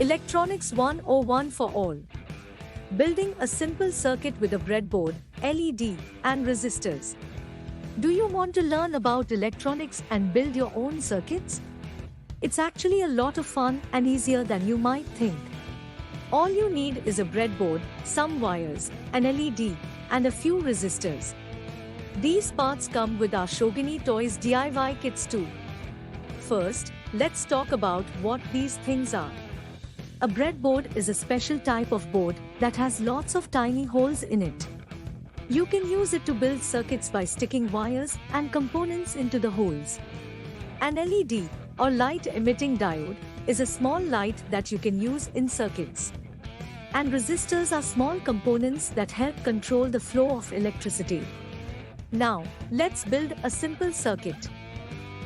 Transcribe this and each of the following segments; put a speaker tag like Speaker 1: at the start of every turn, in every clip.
Speaker 1: Electronics 101 for all. Building a simple circuit with a breadboard, LED, and resistors. Do you want to learn about electronics and build your own circuits? It's actually a lot of fun and easier than you might think. All you need is a breadboard, some wires, an LED, and a few resistors. These parts come with our Schogini Toys DIY kits too. First, let's talk about what these things are. A breadboard is a special type of board that has lots of tiny holes in it. You can use it to build circuits by sticking wires and components into the holes. An LED, or light-emitting diode, is a small light that you can use in circuits. And resistors are small components that help control the flow of electricity. Now, let's build a simple circuit.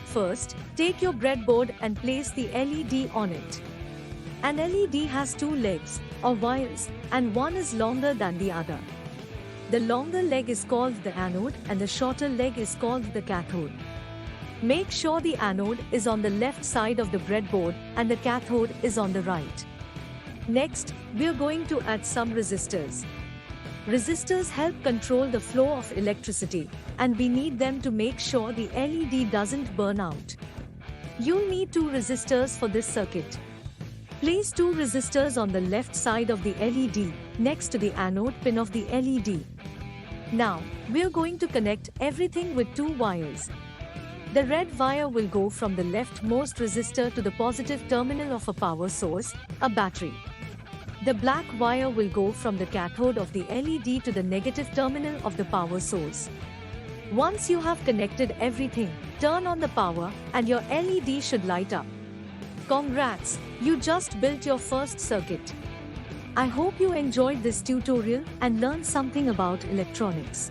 Speaker 1: First, take your breadboard and place the LED on it. An LED has two legs, or wires, and one is longer than the other. The longer leg is called the anode and the shorter leg is called the cathode. Make sure the anode is on the left side of the breadboard and the cathode is on the right. Next, we are going to add some resistors. Resistors help control the flow of electricity, and we need them to make sure the LED doesn't burn out. You'll need two resistors for this circuit. Place two resistors on the left side of the LED, next to the anode pin of the LED. Now, we're going to connect everything with two wires. The red wire will go from the leftmost resistor to the positive terminal of a power source, a battery. The black wire will go from the cathode of the LED to the negative terminal of the power source. Once you have connected everything, turn on the power and your LED should light up. Congrats, you just built your first circuit. I hope you enjoyed this tutorial and learned something about electronics.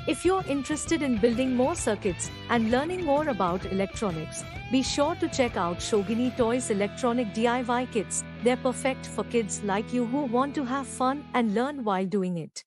Speaker 1: If you're interested in building more circuits and learning more about electronics, be sure to check out Schogini Toys electronic DIY kits. They're perfect for kids like you who want to have fun and learn while doing it.